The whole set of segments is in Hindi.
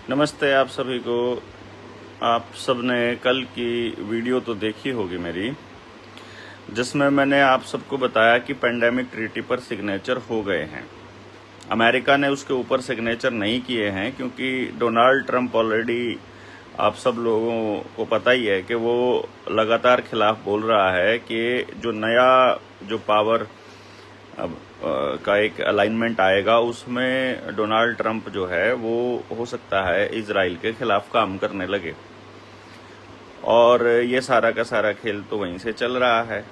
नमस्ते आप सभी को। आप सब ने कल की वीडियो तो देखी होगी मेरी, जिसमें मैंने आप सबको बताया कि पेंडेमिक ट्रीटी पर सिग्नेचर हो गए हैं। अमेरिका ने उसके ऊपर सिग्नेचर नहीं किए हैं क्योंकि डोनाल्ड ट्रंप ऑलरेडी, आप सब लोगों को पता ही है कि वो लगातार खिलाफ बोल रहा है कि जो नया जो पावर का एक अलाइनमेंट आएगा उसमें डोनाल्ड ट्रंप जो है वो हो सकता है इजराइल के खिलाफ काम करने लगे, और ये सारा का सारा खेल तो वहीं से चल रहा है।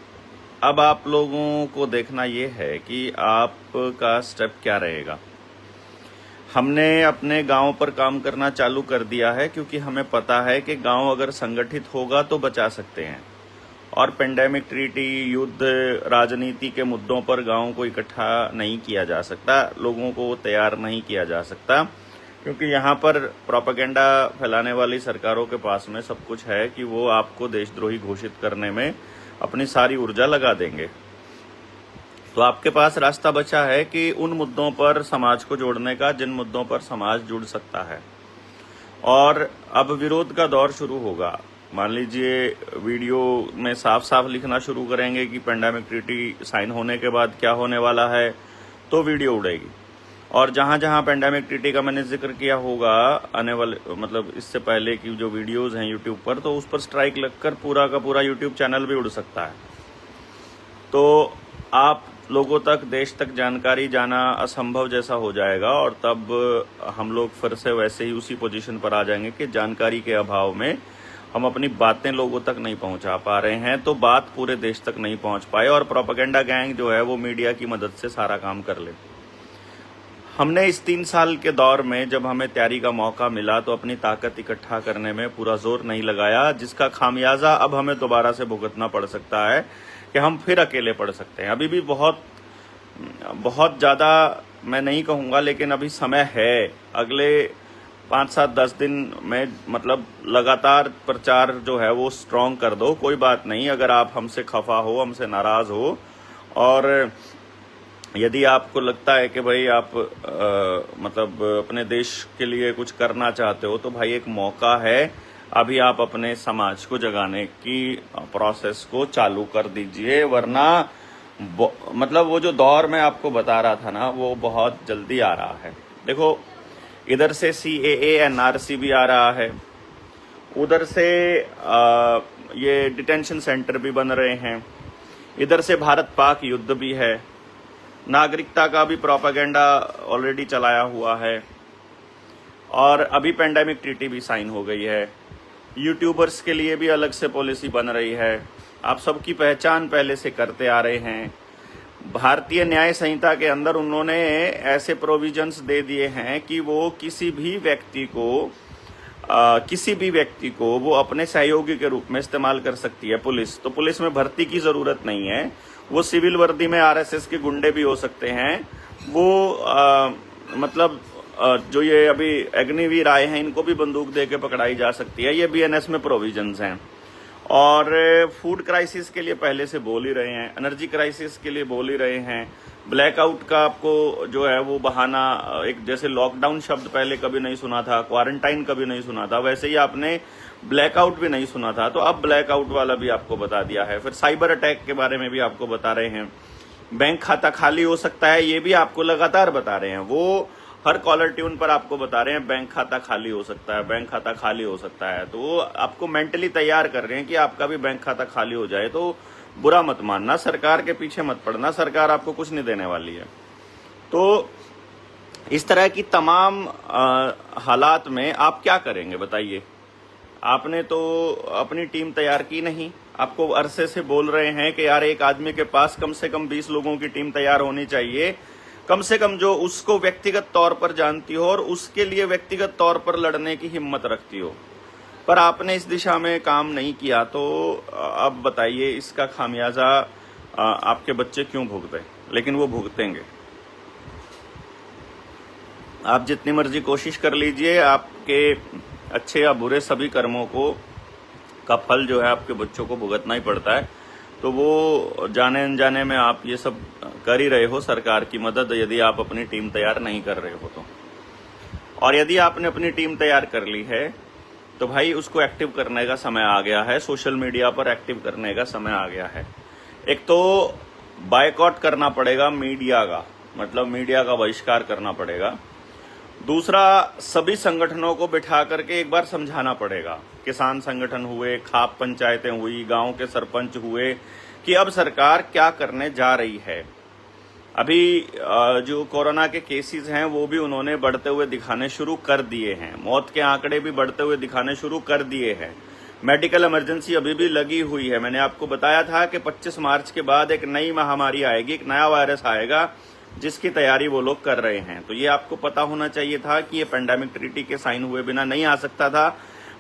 अब आप लोगों को देखना ये है कि आपका स्टेप क्या रहेगा। हमने अपने गांव पर काम करना चालू कर दिया है क्योंकि हमें पता है कि गांव अगर संगठित होगा तो बचा सकते हैं, और पेंडेमिक ट्रीटी, युद्ध, राजनीति के मुद्दों पर गांवों को इकट्ठा नहीं किया जा सकता, लोगों को तैयार नहीं किया जा सकता, क्योंकि यहाँ पर प्रोपेगेंडा फैलाने वाली सरकारों के पास में सब कुछ है कि वो आपको देशद्रोही घोषित करने में अपनी सारी ऊर्जा लगा देंगे। तो आपके पास रास्ता बचा है कि उन मुद्दों पर समाज को जोड़ने का जिन मुद्दों पर समाज जुड़ सकता है। और अब विरोध का दौर शुरू होगा। मान लीजिए वीडियो में साफ साफ लिखना शुरू करेंगे कि पेंडेमिक ट्रीटी साइन होने के बाद क्या होने वाला है, तो वीडियो उड़ेगी। और जहां जहां पेंडेमिक ट्रीटी का मैंने जिक्र किया होगा आने वाले, मतलब इससे पहले की जो वीडियोस हैं यूट्यूब पर, तो उस पर स्ट्राइक लगकर पूरा का पूरा यूट्यूब चैनल भी उड़ सकता है। तो आप लोगों तक, देश तक जानकारी जाना असंभव जैसा हो जाएगा, और तब हम लोग फिर से वैसे ही उसी पोजीशन पर आ जाएंगे कि जानकारी के अभाव में हम अपनी बातें लोगों तक नहीं पहुंचा पा रहे हैं, तो बात पूरे देश तक नहीं पहुंच पाए, और प्रोपेगेंडा गैंग जो है वो मीडिया की मदद से सारा काम कर ले। हमने इस 3 साल के दौर में जब हमें तैयारी का मौका मिला तो अपनी ताकत इकट्ठा करने में पूरा जोर नहीं लगाया, जिसका खामियाजा अब हमें दोबारा से भुगतना पड़ सकता है कि हम फिर अकेले पड़ सकते हैं। अभी भी बहुत ज्यादा मैं नहीं कहूंगा, लेकिन अभी समय है। अगले 5, 7, 10 दिन में मतलब लगातार प्रचार जो है वो स्ट्रांग कर दो। कोई बात नहीं अगर आप हमसे खफा हो, हमसे नाराज हो, और यदि आपको लगता है कि भाई आप मतलब अपने देश के लिए कुछ करना चाहते हो, तो भाई एक मौका है, अभी आप अपने समाज को जगाने की प्रोसेस को चालू कर दीजिए, वरना मतलब वो जो दौर मैं आपको बता रहा था ना, वो बहुत जल्दी आ रहा है। देखो, इधर से CAA NRC भी आ रहा है, उधर से ये डिटेंशन सेंटर भी बन रहे हैं, इधर से भारत पाक युद्ध भी है, नागरिकता का भी प्रोपेगेंडा ऑलरेडी चलाया हुआ है, और अभी पेंडेमिक ट्रीटी भी साइन हो गई है। यूट्यूबर्स के लिए भी अलग से पॉलिसी बन रही है। आप सबकी पहचान पहले से करते आ रहे हैं। भारतीय न्याय संहिता के अंदर उन्होंने ऐसे प्रोविजंस दे दिए हैं कि वो किसी भी व्यक्ति को वो अपने सहयोगी के रूप में इस्तेमाल कर सकती है पुलिस। तो पुलिस में भर्ती की जरूरत नहीं है, वो सिविल वर्दी में RSS के गुंडे भी हो सकते हैं। वो मतलब जो ये अभी अग्निवीर आए हैं, इनको भी बंदूक दे के पकड़ाई जा सकती है। ये BNS में प्रोविजंस हैं। और फूड क्राइसिस के लिए पहले से बोल ही रहे हैं, एनर्जी क्राइसिस के लिए बोल ही रहे हैं। ब्लैकआउट का आपको जो है वो बहाना, एक जैसे लॉकडाउन शब्द पहले कभी नहीं सुना था, क्वारंटाइन कभी नहीं सुना था, वैसे ही आपने ब्लैकआउट भी नहीं सुना था, तो अब ब्लैकआउट वाला भी आपको बता दिया है। फिर साइबर अटैक के बारे में भी आपको बता रहे हैं। बैंक खाता खाली हो सकता है, ये भी आपको लगातार बता रहे हैं। वो हर कॉलर ट्यून पर आपको बता रहे हैं बैंक खाता खाली हो सकता है, बैंक खाता खाली हो सकता है। तो वो आपको मेंटली तैयार कर रहे हैं कि आपका भी बैंक खाता खाली हो जाए। तो बुरा मत मानना, सरकार के पीछे मत पड़ना, सरकार आपको कुछ नहीं देने वाली है। तो इस तरह की तमाम हालात में आप क्या करेंगे बताइए। आपने तो अपनी टीम तैयार की नहीं। आपको अरसे से बोल रहे हैं कि यार एक आदमी के पास कम से कम 20 लोगों की टीम तैयार होनी चाहिए, कम से कम जो उसको व्यक्तिगत तौर पर जानती हो और उसके लिए व्यक्तिगत तौर पर लड़ने की हिम्मत रखती हो। पर आपने इस दिशा में काम नहीं किया, तो अब बताइए इसका खामियाजा आपके बच्चे क्यों भुगते। लेकिन वो भुगतेंगे। आप जितनी मर्जी कोशिश कर लीजिए, आपके अच्छे या बुरे सभी कर्मों का फल जो है आपके बच्चों को भुगतना ही पड़ता है। तो वो जाने अनजाने में आप ये सब कर ही रहे हो, सरकार की मदद, यदि आप अपनी टीम तैयार नहीं कर रहे हो तो। और यदि आपने अपनी टीम तैयार कर ली है तो भाई उसको एक्टिव करने का समय आ गया है, सोशल मीडिया पर एक्टिव करने का समय आ गया है। एक तो बायकॉट करना पड़ेगा मीडिया का, मतलब मीडिया का बहिष्कार करना पड़ेगा। दूसरा, सभी संगठनों को बिठा करके एक बार समझाना पड़ेगा। किसान संगठन हुए, खाप पंचायतें हुई, गांव के सरपंच हुए, कि अब सरकार क्या करने जा रही है। अभी जो कोरोना के केसेस हैं वो भी उन्होंने बढ़ते हुए दिखाने शुरू कर दिए हैं, मौत के आंकड़े भी बढ़ते हुए दिखाने शुरू कर दिए हैं। मेडिकल इमरजेंसी अभी भी लगी हुई है। मैंने आपको बताया था कि 25 मार्च के बाद एक नई महामारी आएगी, एक नया वायरस आएगा, जिसकी तैयारी वो लोग कर रहे हैं। तो ये आपको पता होना चाहिए था कि ये पेंडेमिक ट्रीटी के साइन हुए बिना नहीं आ सकता था।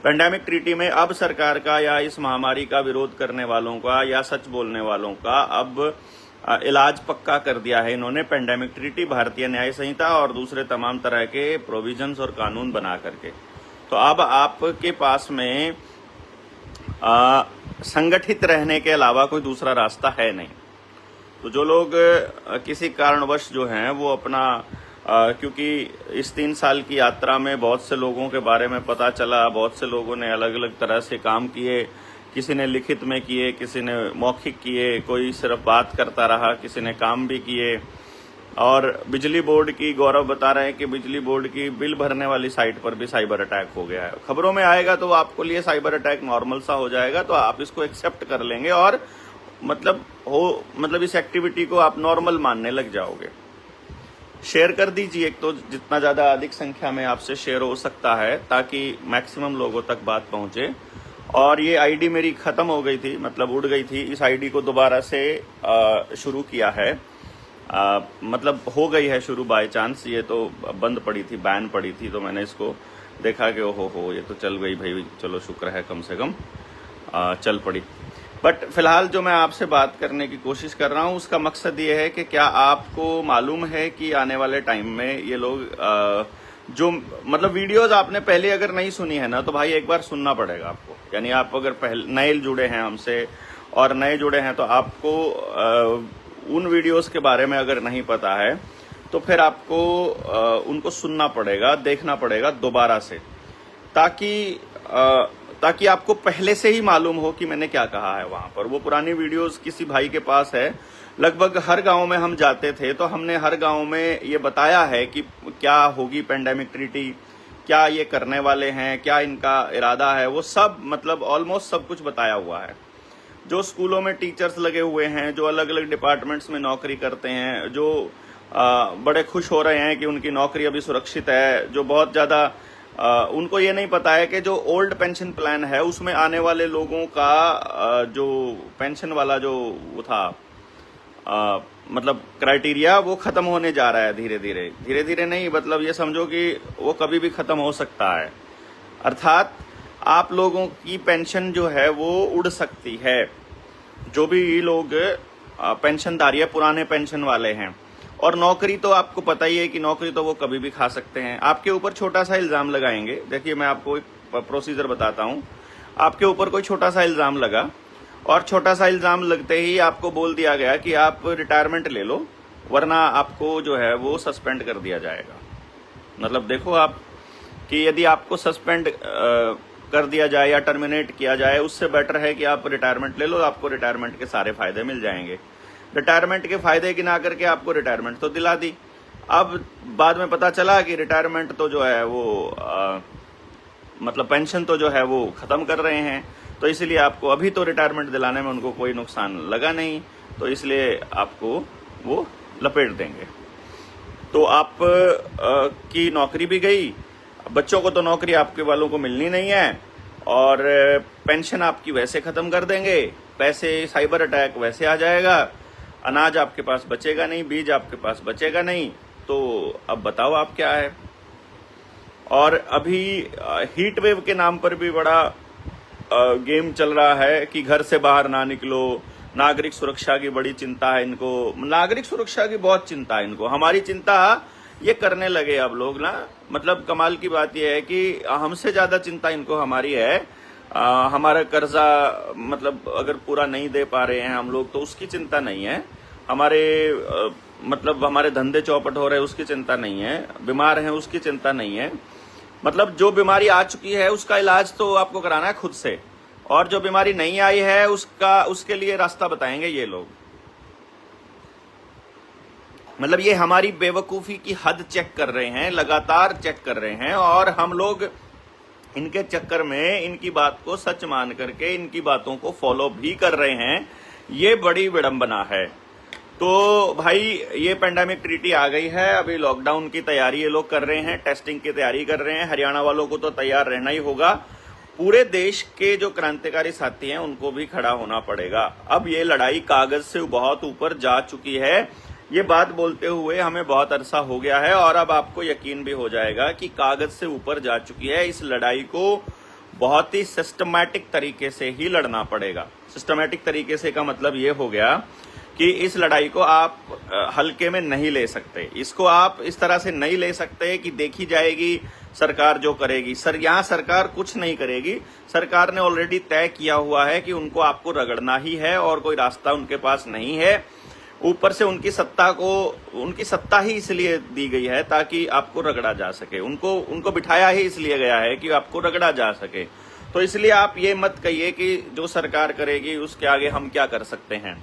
पेंडेमिक ट्रीटी में अब सरकार का या इस महामारी का विरोध करने वालों का या सच बोलने वालों का अब इलाज पक्का कर दिया है इन्होंने। पेंडेमिक ट्रीटी, भारतीय न्याय संहिता और दूसरे तमाम तरह के प्रोविजंस और कानून बना करके। तो अब आपके पास में संगठित रहने के अलावा कोई दूसरा रास्ता है नहीं। तो जो लोग किसी कारणवश जो हैं वो अपना क्योंकि इस 3 साल की यात्रा में बहुत से लोगों के बारे में पता चला, बहुत से लोगों ने अलग अलग तरह से काम किए, किसी ने लिखित में किए, किसी ने मौखिक किए, कोई सिर्फ बात करता रहा, किसी ने काम भी किए। और बिजली बोर्ड की, गौरव बता रहे हैं कि बिजली बोर्ड की बिल भरने वाली साइट पर भी साइबर अटैक हो गया है। खबरों में आएगा तो आपको लिए साइबर अटैक नॉर्मल सा हो जाएगा, तो आप इसको एक्सेप्ट कर लेंगे और मतलब इस एक्टिविटी को आप नॉर्मल मानने लग जाओगे। शेयर कर दीजिए, एक तो जितना ज्यादा अधिक संख्या में आपसे शेयर हो सकता है ताकि मैक्सिमम लोगों तक बात पहुंचे। और ये आईडी मेरी खत्म हो गई थी, मतलब उड़ गई थी। इस आईडी को दोबारा से शुरू किया है, मतलब हो गई है शुरू बाय चांस। ये तो बंद पड़ी थी, बैन पड़ी थी, तो मैंने इसको देखा कि ओहो ये तो चल गई भाई, चलो शुक्र है कम से कम चल पड़ी। बट फिलहाल जो मैं आपसे बात करने की कोशिश कर रहा हूं उसका मकसद ये है कि क्या आपको मालूम है कि आने वाले टाइम में ये लोग जो मतलब वीडियोस आपने पहले अगर नहीं सुनी है ना, तो भाई एक बार सुनना पड़ेगा आपको। यानी आप अगर पहले नए जुड़े हैं हमसे और नए जुड़े हैं तो आपको उन वीडियोस के बारे में अगर नहीं पता है तो फिर आपको उनको सुनना पड़ेगा, देखना पड़ेगा दोबारा से, ताकि आपको पहले से ही मालूम हो कि मैंने क्या कहा है वहां पर। वो पुरानी वीडियोस किसी भाई के पास है, लगभग हर गांव में हम जाते थे तो हमने हर गांव में ये बताया है कि क्या होगी पेंडेमिक ट्रीटी, क्या ये करने वाले हैं, क्या इनका इरादा है, वो सब मतलब ऑलमोस्ट सब कुछ बताया हुआ है। जो स्कूलों में टीचर्स लगे हुए हैं, जो अलग अलग डिपार्टमेंट्स में नौकरी करते हैं, जो बड़े खुश हो रहे हैं कि उनकी नौकरी अभी सुरक्षित है, जो बहुत ज्यादा उनको ये नहीं पता है कि जो ओल्ड पेंशन प्लान है उसमें आने वाले लोगों का जो पेंशन वाला जो वो था मतलब क्राइटेरिया, वो खत्म होने जा रहा है धीरे धीरे नहीं, मतलब ये समझो कि वो कभी भी खत्म हो सकता है। अर्थात आप लोगों की पेंशन जो है वो उड़ सकती है। जो भी लोग पेंशनधारी है, पुराने पेंशन वाले हैं, और नौकरी तो आपको पता ही है कि नौकरी तो वो कभी भी खा सकते हैं। आपके ऊपर छोटा सा इल्जाम लगाएंगे, देखिए मैं आपको एक प्रोसीजर बताता हूं। आपके ऊपर कोई छोटा सा इल्जाम लगा और छोटा सा इल्जाम लगते ही आपको बोल दिया गया कि आप रिटायरमेंट ले लो, वरना आपको जो है वो सस्पेंड कर दिया जाएगा। मतलब देखो आप कि यदि आपको सस्पेंड कर दिया जाए या टर्मिनेट किया जाए, उससे बेटर है कि आप रिटायरमेंट ले लो, आपको रिटायरमेंट के सारे फायदे मिल जाएंगे। रिटायरमेंट के फायदे गिना करके आपको रिटायरमेंट तो दिला दी। अब बाद में पता चला कि रिटायरमेंट तो जो है वो मतलब पेंशन तो जो है वो खत्म कर रहे हैं, तो इसलिए आपको अभी तो रिटायरमेंट दिलाने में उनको कोई नुकसान लगा नहीं, तो इसलिए आपको वो लपेट देंगे। तो आप की नौकरी भी गई, बच्चों को तो नौकरी आपके वालों को मिलनी नहीं है, और पेंशन आपकी वैसे खत्म कर देंगे, पैसे साइबर अटैक वैसे आ जाएगा, अनाज आपके पास बचेगा नहीं, बीज आपके पास बचेगा नहीं। तो अब बताओ आप क्या है। और अभी हीट वेव के नाम पर भी बड़ा गेम चल रहा है कि घर से बाहर ना निकलो, नागरिक सुरक्षा की बड़ी चिंता है इनको, नागरिक सुरक्षा की बहुत चिंता है इनको। हमारी चिंता ये करने लगे अब लोग ना, मतलब कमाल की बात यह है कि हमसे ज्यादा चिंता इनको हमारी है। हमारा कर्जा मतलब अगर पूरा नहीं दे पा रहे हैं हम लोग तो उसकी चिंता नहीं है, हमारे मतलब हमारे धंधे चौपट हो रहे हैं उसकी चिंता नहीं है, बीमार हैं उसकी चिंता नहीं है। मतलब जो बीमारी आ चुकी है उसका इलाज तो आपको कराना है खुद से, और जो बीमारी नहीं आई है उसके लिए रास्ता बताएंगे ये लोग। मतलब ये हमारी बेवकूफी की हद चेक कर रहे हैं, लगातार चेक कर रहे हैं, और हम लोग इनके चक्कर में इनकी बात को सच मान करके इनकी बातों को फॉलो भी कर रहे हैं। ये बड़ी विडंबना है। तो भाई ये पेंडेमिक ट्रीटी आ गई है, अभी लॉकडाउन की तैयारी ये लोग कर रहे हैं, टेस्टिंग की तैयारी कर रहे हैं। हरियाणा वालों को तो तैयार रहना ही होगा, पूरे देश के जो क्रांतिकारी साथी हैं उनको भी खड़ा होना पड़ेगा। अब ये लड़ाई कागज से बहुत ऊपर जा चुकी है। ये बात बोलते हुए हमें बहुत अरसा हो गया है, और अब आपको यकीन भी हो जाएगा कि कागज से ऊपर जा चुकी है। इस लड़ाई को बहुत ही सिस्टमैटिक तरीके से ही लड़ना पड़ेगा। सिस्टमैटिक तरीके से का मतलब ये हो गया कि इस लड़ाई को आप हल्के में नहीं ले सकते। इसको आप इस तरह से नहीं ले सकते कि देखी जाएगी सरकार जो करेगी। यहाँ सरकार कुछ नहीं करेगी। सरकार ने ऑलरेडी तय किया हुआ है कि उनको आपको रगड़ना ही है, और कोई रास्ता उनके पास नहीं है। ऊपर से उनकी सत्ता ही इसलिए दी गई है ताकि आपको रगड़ा जा सके। उनको बिठाया ही इसलिए गया है कि आपको रगड़ा जा सके। तो इसलिए आप ये मत कहिए कि जो सरकार करेगी उसके आगे हम क्या कर सकते हैं।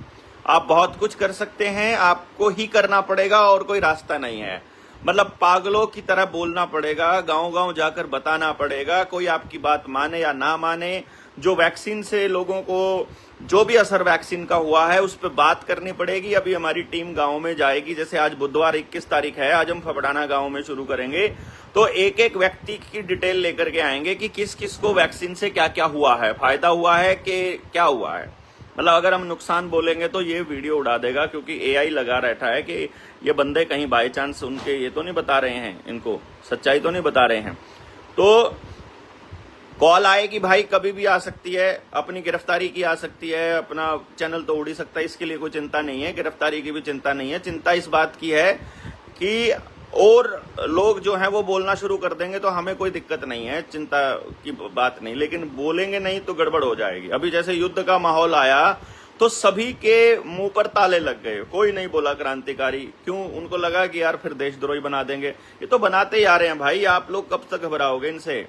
आप बहुत कुछ कर सकते हैं, आपको ही करना पड़ेगा, और कोई रास्ता नहीं है। मतलब पागलों की तरह बोलना पड़ेगा, गांव-गांव जाकर बताना पड़ेगा, कोई आपकी बात माने या ना माने। जो वैक्सीन से लोगों को जो भी असर वैक्सीन का हुआ है उस पर बात करनी पड़ेगी। अभी हमारी टीम गांव में जाएगी, जैसे आज बुधवार 21 तारीख है, आज हम फफड़ाना गांव में शुरू करेंगे। तो एक एक व्यक्ति की डिटेल लेकर के आएंगे कि किस किस को वैक्सीन से क्या क्या हुआ है, फायदा हुआ है कि क्या हुआ है। मतलब अगर हम नुकसान बोलेंगे तो ये वीडियो उड़ा देगा, क्योंकि एआई लगा रहता है कि ये बंदे कहीं बाय चांस उनके ये तो नहीं बता रहे हैं, इनको सच्चाई तो नहीं बता रहे हैं। तो कॉल आएगी भाई, कभी भी आ सकती है, अपनी गिरफ्तारी की आ सकती है, अपना चैनल तो उड़ ही सकता है, इसके लिए कोई चिंता नहीं है। गिरफ्तारी की भी चिंता नहीं है। चिंता इस बात की है कि और लोग जो हैं वो बोलना शुरू कर देंगे तो हमें कोई दिक्कत नहीं है, चिंता की बात नहीं, लेकिन बोलेंगे नहीं तो गड़बड़ हो जाएगी। अभी जैसे युद्ध का माहौल आया तो सभी के मुंह पर ताले लग गए, कोई नहीं बोला क्रांतिकारी। क्यों? उनको लगा कि यार फिर देशद्रोही बना देंगे। ये तो बनाते ही आ रहे हैं भाई, आप लोग कब तक घबराओगे इनसे?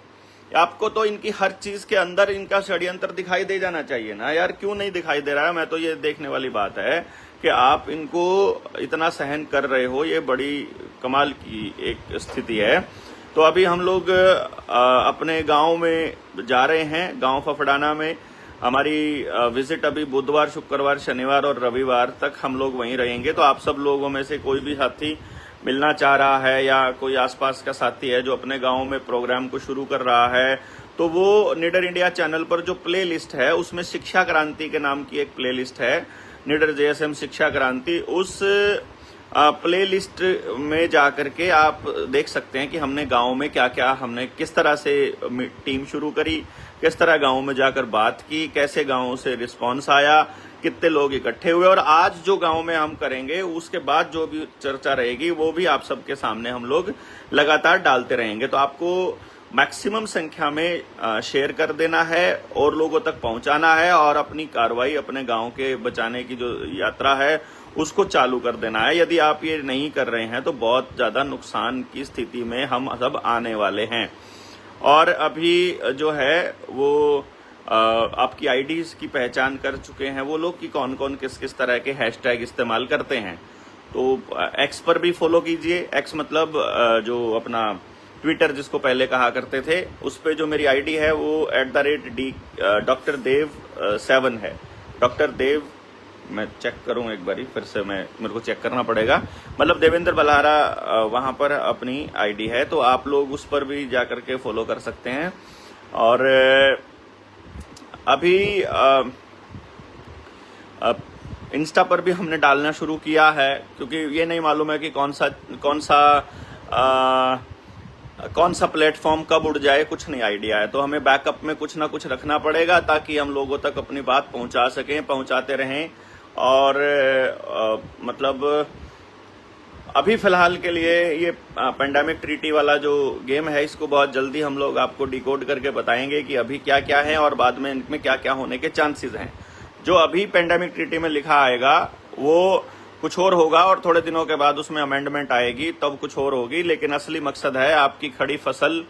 आपको तो इनकी हर चीज के अंदर इनका षड्यंत्र दिखाई दे जाना चाहिए ना यार। क्यों नहीं दिखाई दे रहा है? मैं तो ये देखने वाली बात है कि आप इनको इतना सहन कर रहे हो, ये बड़ी कमाल की एक स्थिति है। तो अभी हम लोग अपने गांव में जा रहे हैं, गांव फफड़ाना में। हमारी विजिट अभी बुधवार, शुक्रवार, शनिवार और रविवार तक हम लोग वहीं रहेंगे। तो आप सब लोगों में से कोई भी साथी मिलना चाह रहा है या कोई आसपास का साथी है जो अपने गांव में प्रोग्राम को शुरू कर रहा है, तो वो निडर इंडिया चैनल पर जो प्ले लिस्ट है उसमें शिक्षा क्रांति के नाम की एक प्ले लिस्ट है, निडर जेएसएम शिक्षा क्रांति। उस प्ले लिस्ट में जाकर के आप देख सकते हैं कि हमने गांव में क्या क्या, हमने किस तरह से टीम शुरू करी, किस तरह गांव में जाकर बात की, कैसे गांव से रिस्पांस आया, कितने लोग इकट्ठे हुए। और आज जो गांव में हम करेंगे उसके बाद जो भी चर्चा रहेगी वो भी आप सबके सामने हम लोग लगातार डालते रहेंगे। तो आपको मैक्सिमम संख्या में शेयर कर देना है और लोगों तक पहुंचाना है, और अपनी कार्रवाई अपने गांव के बचाने की जो यात्रा है उसको चालू कर देना है। यदि आप ये नहीं कर रहे हैं तो बहुत ज्यादा नुकसान की स्थिति में हम सब आने वाले हैं। और अभी जो है वो आपकी आईडीज की पहचान कर चुके हैं वो लोग कि कौन कौन किस किस तरह के हैशटैग इस्तेमाल करते हैं। तो एक्स पर भी फॉलो कीजिए। एक्स मतलब जो अपना ट्विटर जिसको पहले कहा करते थे, उस पे जो मेरी आईडी है वो @Dr. Dev 7 है। डॉक्टर देव, मैं चेक करूं एक बारी फिर से, मेरे को चेक करना पड़ेगा। मतलब देवेंद्र बल्हारा वहां पर अपनी आईडी है, तो आप लोग उस पर भी जाकर के फॉलो कर सकते हैं। और अभी इंस्टा पर भी हमने डालना शुरू किया है, क्योंकि ये नहीं मालूम है कि कौन सा प्लेटफॉर्म कब उड़ जाए, कुछ नहीं आइडिया है। तो हमें बैकअप में कुछ ना कुछ रखना पड़ेगा ताकि हम लोगों तक अपनी बात पहुंचा सकें, पहुंचाते रहें। और मतलब अभी फिलहाल के लिए ये पेंडेमिक ट्रीटी वाला जो गेम है इसको बहुत जल्दी हम लोग आपको डिकोड करके बताएंगे कि अभी क्या क्या है और बाद में इनमें क्या क्या होने के चांसेस हैं। जो अभी पेंडेमिक ट्रीटी में लिखा आएगा वो कुछ और होगा और थोड़े दिनों के बाद उसमें अमेंडमेंट आएगी, तब कुछ और होगी। लेकिन असली मकसद है आपकी खड़ी फसल,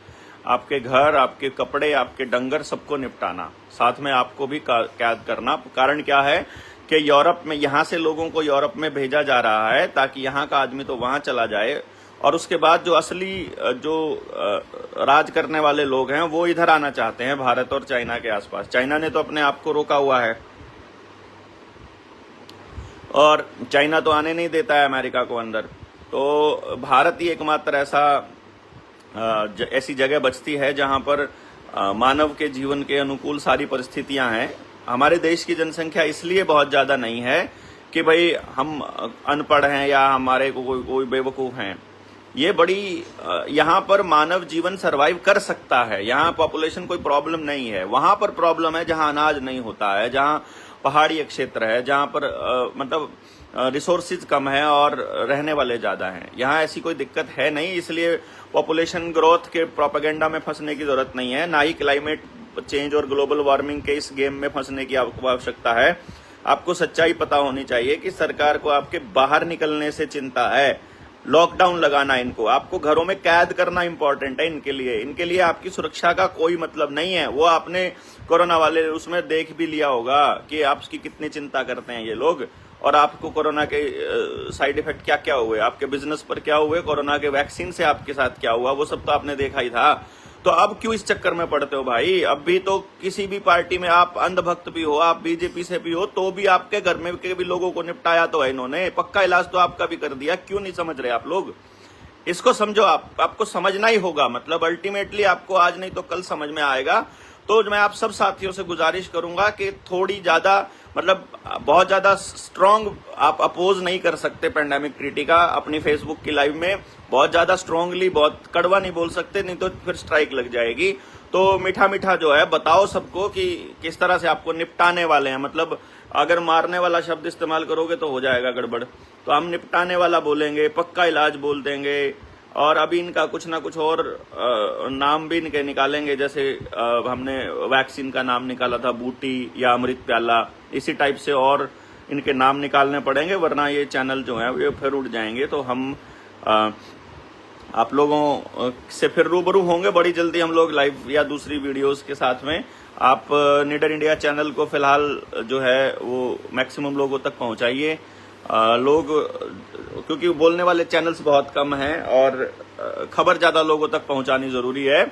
आपके घर, आपके कपड़े, आपके डंगर सबको निपटाना, साथ में आपको भी कैद करना। कारण क्या है कि यूरोप में, यहां से लोगों को यूरोप में भेजा जा रहा है ताकि यहां का आदमी तो वहां चला जाए, और उसके बाद जो असली जो राज करने वाले लोग हैं वो इधर आना चाहते हैं, भारत और चाइना के आसपास। चाइना ने तो अपने आप को रोका हुआ है और चाइना तो आने नहीं देता है अमेरिका को अंदर। तो भारत ही एकमात्र ऐसी जगह बचती है जहां पर मानव के जीवन के अनुकूल सारी परिस्थितियां हैं। हमारे देश की जनसंख्या इसलिए बहुत ज्यादा नहीं है कि भाई हम अनपढ़ हैं या हमारे कोई बेवकूफ हैं। ये बड़ी यहाँ पर मानव जीवन सरवाइव कर सकता है, यहाँ पॉपुलेशन कोई प्रॉब्लम नहीं है। वहां पर प्रॉब्लम है जहां अनाज नहीं होता है, जहाँ पहाड़ी क्षेत्र है, जहां पर मतलब रिसोर्सेज कम है और रहने वाले ज्यादा हैं। यहाँ ऐसी कोई दिक्कत है नहीं, इसलिए पॉपुलेशन ग्रोथ के प्रोपेगेंडा में फंसने की जरूरत नहीं है, ना ही क्लाइमेट चेंज और ग्लोबल वार्मिंग के इस गेम में फंसने की आपको आवश्यकता है। आपको सच्चाई पता होनी चाहिए कि सरकार को आपके बाहर निकलने से चिंता है, लॉकडाउन लगाना, इनको आपको घरों में कैद करना इंपॉर्टेंट है इनके लिए आपकी सुरक्षा का कोई मतलब नहीं है। वो आपने कोरोना वाले उसमें देख भी लिया होगा कि आपकी कितनी चिंता करते हैं ये लोग, और आपको कोरोना के साइड इफेक्ट क्या क्या हुए, आपके बिजनेस पर क्या हुए, कोरोना के वैक्सीन से आपके साथ क्या हुआ, वो सब तो आपने देखा ही था। तो अब क्यों इस चक्कर में पड़ते हो भाई? अब भी तो किसी भी पार्टी में आप अंधभक्त भी हो, आप बीजेपी से भी हो, तो भी आपके घर में के भी लोगों को निपटाया तो है इन्होंने, पक्का इलाज तो आपका भी कर दिया। क्यों नहीं समझ रहे आप लोग? इसको समझो, आपको समझना ही होगा। मतलब अल्टीमेटली आपको आज नहीं तो कल समझ में आएगा। तो मैं आप सब साथियों से गुजारिश करूंगा कि थोड़ी ज्यादा, मतलब बहुत ज्यादा स्ट्रांग आप अपोज नहीं कर सकते पेंडेमिक ट्रीटी का अपनी फेसबुक की लाइव में, बहुत ज्यादा स्ट्रांगली, बहुत कड़वा नहीं बोल सकते, नहीं तो फिर स्ट्राइक लग जाएगी। तो मीठा मीठा जो है बताओ सबको कि किस तरह से आपको निपटाने वाले हैं। मतलब अगर मारने वाला शब्द इस्तेमाल करोगे तो हो जाएगा गड़बड़, तो हम निपटाने वाला बोलेंगे, पक्का इलाज बोल देंगे, और अभी इनका कुछ ना कुछ और नाम भी इनके निकालेंगे। जैसे हमने वैक्सीन का नाम निकाला था बूटी या अमृत प्याला, इसी टाइप से और इनके नाम निकालने पड़ेंगे, वरना ये चैनल जो है ये फिर उठ जाएंगे। तो हम आप लोगों से फिर रूबरू होंगे बड़ी जल्दी हम लोग लाइव या दूसरी वीडियोस के साथ में। आप निडर इंडिया चैनल को फिलहाल जो है वो मैक्सिमम लोगों तक पहुंचाइए। लोग, क्योंकि बोलने वाले चैनल्स बहुत कम हैं और खबर ज्यादा लोगों तक पहुंचानी जरूरी है।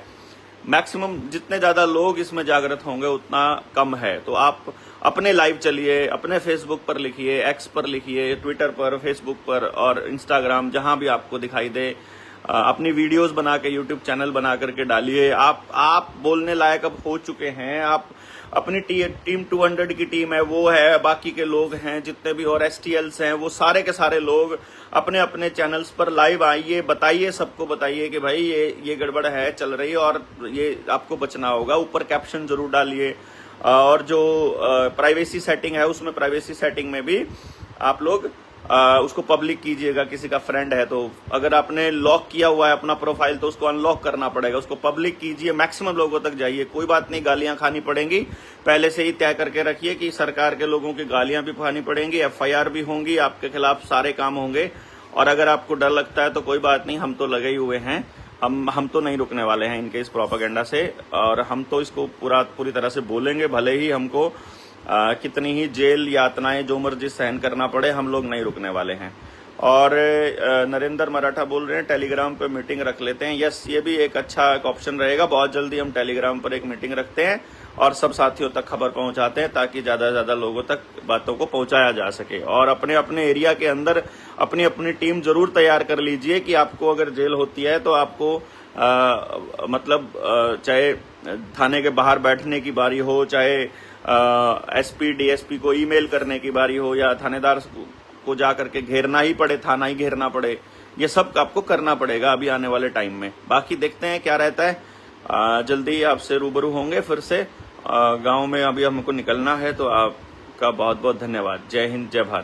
मैक्सिमम जितने ज्यादा लोग इसमें जागृत होंगे उतना कम है। तो आप अपने लाइव चलिए, अपने फेसबुक पर लिखिए, एक्स पर लिखिए, ट्विटर पर, फेसबुक पर और इंस्टाग्राम, जहां भी आपको दिखाई दे, अपनी वीडियोस बना के यूट्यूब चैनल बना करके डालिए। आप बोलने लायक अब हो चुके हैं। आप अपनी टीम 200 की टीम है, वो है, बाकी के लोग हैं जितने भी और STLs हैं, वो सारे के सारे लोग अपने अपने चैनल्स पर लाइव आइए, बताइए, सबको बताइए कि भाई ये गड़बड़ है, चल रही है और ये आपको बचना होगा। ऊपर कैप्शन जरूर डालिए, और जो प्राइवेसी सेटिंग है उसमें प्राइवेसी सेटिंग में भी आप लोग उसको पब्लिक कीजिएगा। किसी का फ्रेंड है तो अगर आपने लॉक किया हुआ है अपना प्रोफाइल तो उसको अनलॉक करना पड़ेगा, उसको पब्लिक कीजिए, मैक्सिमम लोगों तक जाइए। कोई बात नहीं, गालियां खानी पड़ेंगी, पहले से ही तय करके रखिए कि सरकार के लोगों की गालियां भी खानी पड़ेंगी, FIR भी होंगी, आपके खिलाफ सारे काम होंगे। और अगर आपको डर लगता है तो कोई बात नहीं, हम तो लगे ही हुए हैं, हम तो नहीं रुकने वाले हैं इनके इस प्रोपेगेंडा से, और हम तो इसको पूरी तरह से बोलेंगे, भले ही हमको कितनी ही जेल यातनाएं जो मर्जी सहन करना पड़े, हम लोग नहीं रुकने वाले हैं। और नरेंद्र मराठा बोल रहे हैं टेलीग्राम पे मीटिंग रख लेते हैं। यस, ये भी एक अच्छा ऑप्शन रहेगा। बहुत जल्दी हम टेलीग्राम पर एक मीटिंग रखते हैं और सब साथियों तक खबर पहुंचाते हैं ताकि ज्यादा से ज्यादा लोगों तक बातों को पहुंचाया जा सके। और अपने अपने एरिया के अंदर अपनी अपनी टीम जरूर तैयार कर लीजिए कि आपको अगर जेल होती है तो आपको मतलब चाहे थाने के बाहर बैठने की बारी हो, चाहे SP DSP को ईमेल करने की बारी हो, या थानेदार को जा करके घेरना ही पड़े, थाना ही घेरना पड़े, ये सब आपको करना पड़ेगा अभी आने वाले टाइम में। बाकी देखते हैं क्या रहता है। जल्दी आपसे रूबरू होंगे फिर से। गांव में अभी हमको निकलना है, तो आपका बहुत बहुत धन्यवाद। जय हिंद, जय भारत।